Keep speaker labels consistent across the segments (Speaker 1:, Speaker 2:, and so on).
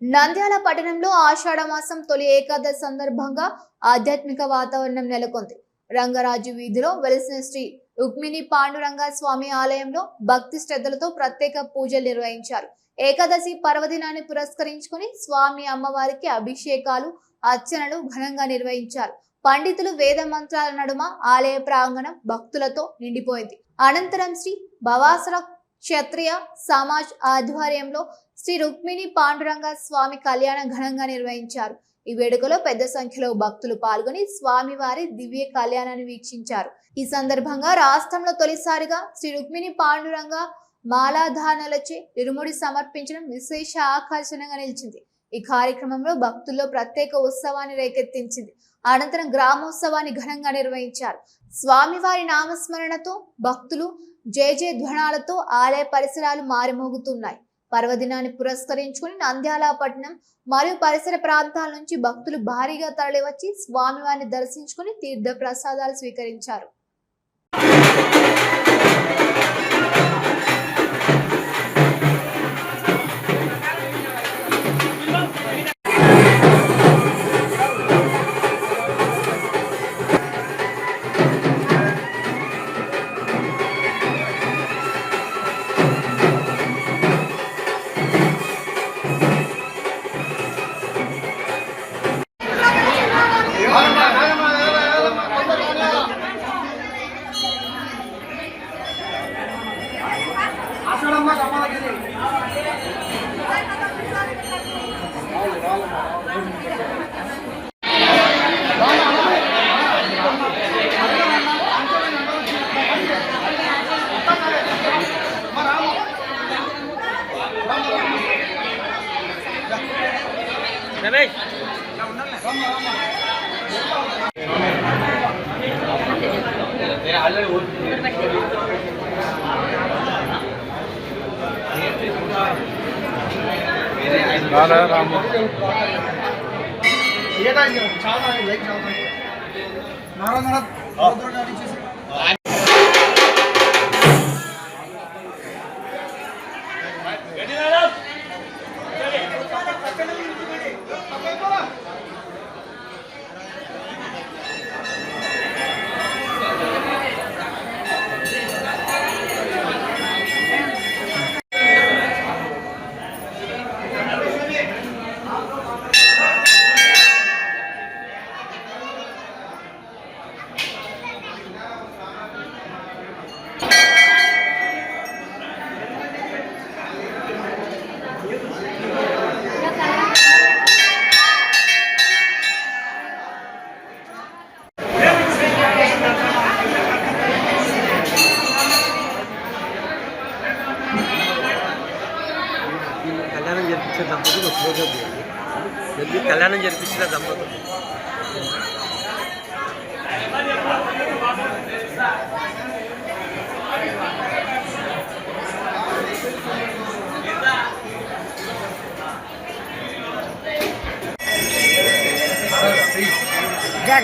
Speaker 1: నంద్యాల పట్టణంలో ఆషాఢ మాసం తొలి ఏకాదశి సందర్భంగా ఆధ్యాత్మిక వాతావరణం నెలకొంది. రంగరాజు వీధిలో వెలిసిన శ్రీ రుక్మిణి పాండురంగ స్వామి ఆలయంలో భక్తి శ్రద్ధలతో ప్రత్యేక పూజలు నిర్వహించారు. ఏకాదశి పర్వదినాన్ని పురస్కరించుకుని స్వామి అమ్మవారికి అభిషేకాలు, అర్చనలు ఘనంగా నిర్వహించారు. పండితులు వేద మంత్రాల నడుమ ఆలయ ప్రాంగణం భక్తులతో నిండిపోయింది. అనంతరం శ్రీ భవాసర క్షత్రియ సమాజ్ ఆధ్వర్యంలో శ్రీ రుక్మిణి పాండురంగ స్వామి కళ్యాణం ఘనంగా నిర్వహించారు. ఈ వేడుకలో పెద్ద సంఖ్యలో భక్తులు పాల్గొని స్వామివారి దివ్య కళ్యాణాన్ని వీక్షించారు. ఈ సందర్భంగా రాష్ట్రంలో తొలిసారిగా శ్రీ రుక్మిణి పాండురంగ మాలాధారణలచే ఇరుముడి సమర్పించడం విశేష ఆకర్షణగా నిలిచింది. ఈ కార్యక్రమంలో భక్తుల్లో ప్రత్యేక ఉత్సవాన్ని రేకెత్తించింది. అనంతరం గ్రామోత్సవాన్ని ఘనంగా నిర్వహించారు. స్వామివారి నామస్మరణతో భక్తులు జయ జయ ధ్వనాలతో ఆలయ పరిసరాలు మారిమోగుతున్నాయి. పర్వదినాన్ని పురస్కరించుకుని నంద్యాల పట్టణం మరియు పరిసర ప్రాంతాల నుంచి భక్తులు భారీగా తరలివచ్చి స్వామివారిని దర్శించుకుని తీర్థ ప్రసాదాలు స్వీకరించారు.
Speaker 2: కళ్యాణం జరిపించిన దంపతులు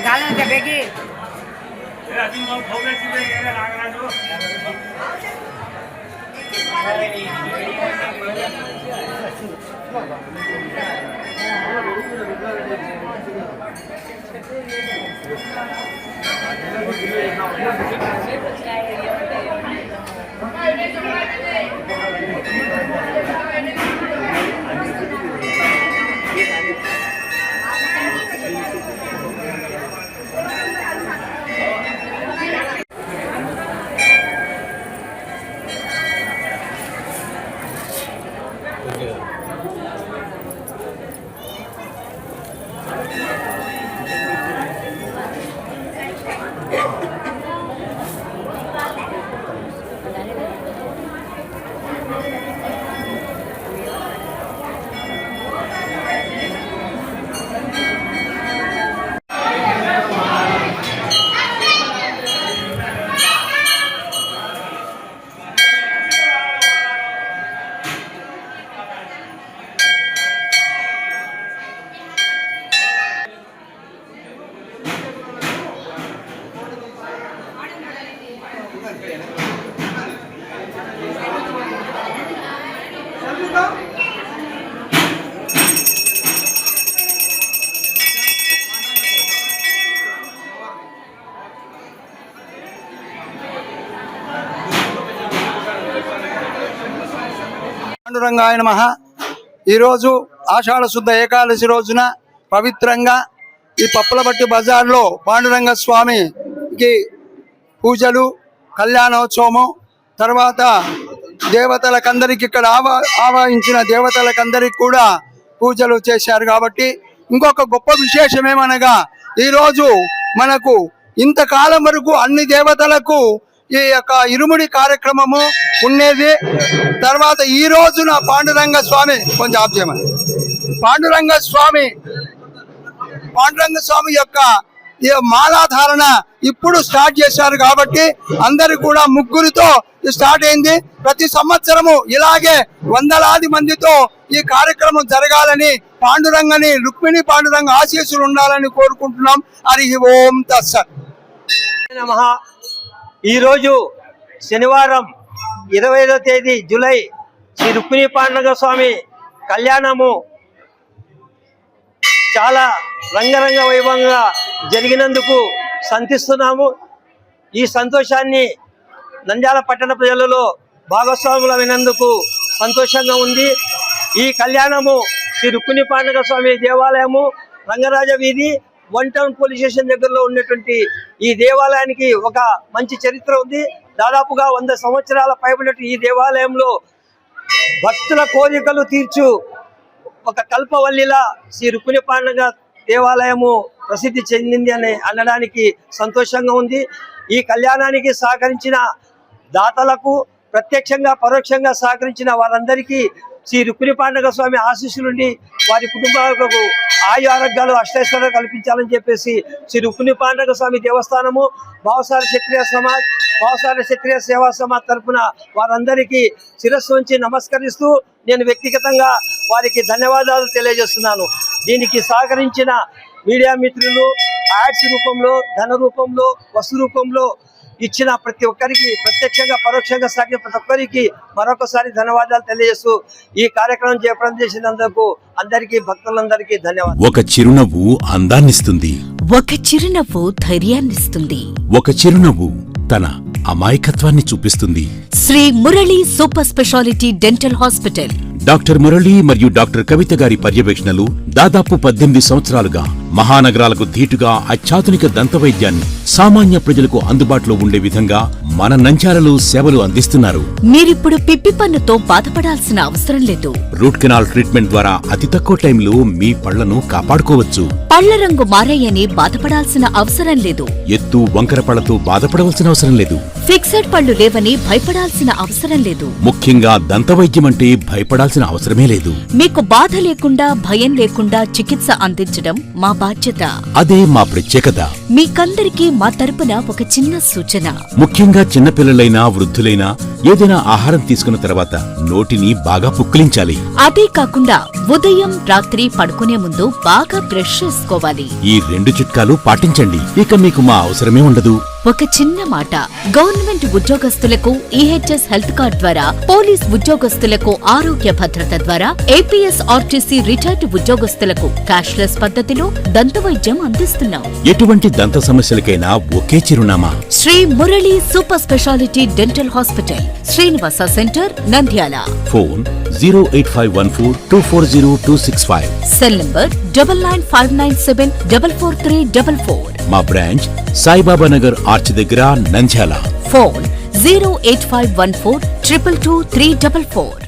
Speaker 3: गालन बेगी పాండురంగాయ నమః. ఈరోజు ఆషాఢ శుద్ధ ఏకాదశి రోజున పవిత్రంగా ఈ పప్పులపట్టి బజార్లో పాండురంగ స్వామికి పూజలు, కళ్యాణోత్సవము, తర్వాత దేవతలకందరికి ఇక్కడ ఆవాహించిన దేవతలకందరికి కూడా పూజలు చేశారు. కాబట్టి ఇంకొక గొప్ప విశేషం ఏమనగా ఈరోజు మనకు ఇంతకాలం వరకు అన్ని దేవతలకు ఈ యొక్క ఇరుముడి కార్యక్రమము ఉండేది. తర్వాత ఈ రోజున పాండురంగ స్వామి కొంచెం ఆప్ చేయమని పాండురంగ స్వామి యొక్క ఈ మాలాధారణ ఇప్పుడు స్టార్ట్ చేశారు. కాబట్టి అందరు కూడా ముగ్గురితో స్టార్ట్ అయింది. ప్రతి సంవత్సరము ఇలాగే వందలాది మందితో ఈ కార్యక్రమం జరగాలని పాండురంగని రుక్మిణి పాండురంగ ఆశీస్సులు ఉండాలని కోరుకుంటున్నాం. హరి ఓం తత్సత్.
Speaker 2: నమః. ఈరోజు శనివారం 25వ తేదీ జూలై శ్రీ రుక్మిణి పాండురంగ స్వామి కళ్యాణము చాలా రంగరంగ వైభవంగా జరిగినందుకు సంతోషిస్తున్నాము. ఈ సంతోషాన్ని నంద్యాల పట్టణ ప్రజలలో భాగస్వాములైనందుకు సంతోషంగా ఉంది. ఈ కళ్యాణము శ్రీ రుక్మిణి పాండురంగ స్వామి దేవాలయము రంగరాజ వీధి 1 టౌన్ పోలీస్ స్టేషన్ దగ్గరలో ఉన్నటువంటి ఈ దేవాలయానికి ఒక మంచి చరిత్ర ఉంది. దాదాపుగా 100 సంవత్సరాల పైబడినట్టు ఈ దేవాలయంలో భక్తుల కోరికలు తీర్చు ఒక కల్పవల్లిలా శ్రీ రుక్మిణి పాండురంగ దేవాలయము ప్రసిద్ధి చెందింది అని అనడానికి సంతోషంగా ఉంది. ఈ కళ్యాణానికి సహకరించిన దాతలకు, ప్రత్యక్షంగా పరోక్షంగా సహకరించిన వారందరికీ శ్రీ రుక్మిణి పాండురంగ స్వామి ఆశీస్సులుండి వారి కుటుంబాలకు ఆయు ఆరోగ్యాలు అష్టైశ్వర్యాలు కల్పించాలని చెప్పేసి శ్రీ రుక్మిణి పాండురంగ స్వామి దేవస్థానము, భావసార క్షత్రియ సమాజ్, భావసార క్షత్రియ సేవా సమాజ్ తరఫున వారందరికీ శిరస్సు ఉంచి నమస్కరిస్తూ నేను వ్యక్తిగతంగా వారికి ధన్యవాదాలు తెలియజేస్తున్నాను. దీనికి సహకరించిన మీడియా మిత్రులు యాడ్స్ రూపంలో, ధన రూపంలో, వస్తు రూపంలో ఇచ్చిన ప్రతి ఒక్కరికి, ప్రత్యక్షంగా పరోక్షంగా సాగిన ప్రతి ఒక్కరికి మరొకసారి ధన్యవాదాలు తెలియజేస్తూ ఈ కార్యక్రమం జయప్రదం చేసినందుకు అందరికీ, భక్తులందరికీ ధన్యవాదాలు.
Speaker 4: ఒక చిరునవ్వు అందాన్నిస్తుంది,
Speaker 5: ఒక చిరునవ్వు ధైర్యాన్నిస్తుంది,
Speaker 4: ఒక చిరునవ్వు తన అమాయకత్వాన్ని చూపిస్తుంది.
Speaker 5: Shri Murali super speciality dental hospital.
Speaker 4: Doctor Murali మరియు డాక్టర్ కవిత గారి పర్యవేక్షణలు దాదాపు 18 సంవత్సరాలుగా మహానగరాలకు ధీటుగా అత్యాధునిక దంతవైద్యాన్ని సామాన్య ప్రజలకు అందుబాటులో ఉండే విధంగా మన నంద్యాలలో సేవలు అందిస్తున్నారు.
Speaker 5: మీరిప్పుడు పిప్పి పన్నుతో బాధపడాల్సిన అవసరం లేదు.
Speaker 4: రూట్ కెనాల్ ట్రీట్మెంట్ ద్వారా అతి తక్కువ టైంలో మీ పళ్లను కాపాడుకోవచ్చు.
Speaker 5: పళ్ల రంగు మారాయని బాధపడాల్సిన అవసరం లేదు.
Speaker 4: ఎత్తు వంకర పళ్లతో బాధపడవలసిన అవసరం లేదు.
Speaker 5: ఫిక్సెడ్ పళ్ళు లేవని భయపడాల్సిన అవసరం లేదు.
Speaker 4: ముఖ్యంగా దంతవైద్యం అంటే భయపడాల్సిన అవసరమే లేదు.
Speaker 5: మీకు బాధ లేకుండా, భయం లేకుండా చికిత్స అందించడం మా బాధ్యత.
Speaker 4: అదే మా ప్రత్యేకత.
Speaker 5: మీకందరికీ మా తరపున ఒక చిన్న సూచన.
Speaker 4: ముఖ్యంగా చిన్నపిల్లలైనా వృద్ధులైనా ఏదైనా ఆహారం తీసుకున్న తర్వాత నోటిని బాగా పుక్కిలించాలి.
Speaker 5: అదే కాకుండా ఉదయం, రాత్రి పడుకునే ముందు బాగా బ్రష్ చేసుకోవాలి.
Speaker 4: ఈ 2 చిట్కాలు పాటించండి, ఇక మీకు మా అవసరమే ఉండదు.
Speaker 5: ఒక చిన్న మాట, గవర్నమెంట్ ఉద్యోగస్తులకు ఈహెచ్ఎస్ హెల్త్ కార్డ్ ద్వారా, పోలీస్ ఉద్యోగస్తులకు ఆరోగ్య భద్రత ద్వారా, ఏపీఎస్ ఆర్టీసీ రిటైర్డ్ ఉద్యోగస్తులకు క్యాష్లెస్ పద్ధతిలో దంతవైద్యం అందిస్తున్నాం.
Speaker 4: ఎటువంటి దంత సమస్యలకైనా ఒకే చిరునామా,
Speaker 5: Shri Murali super speciality dental hospital, Srinivasa centre, Nandyal.
Speaker 4: Phone 08514240265.
Speaker 5: Cell number 9959744344.
Speaker 4: మా బ్రాంచ్ సాయిబాబా నగర్ ఆర్చ్ దగ్గర, నంద్యాల.
Speaker 5: ఫోన్ 08514222344.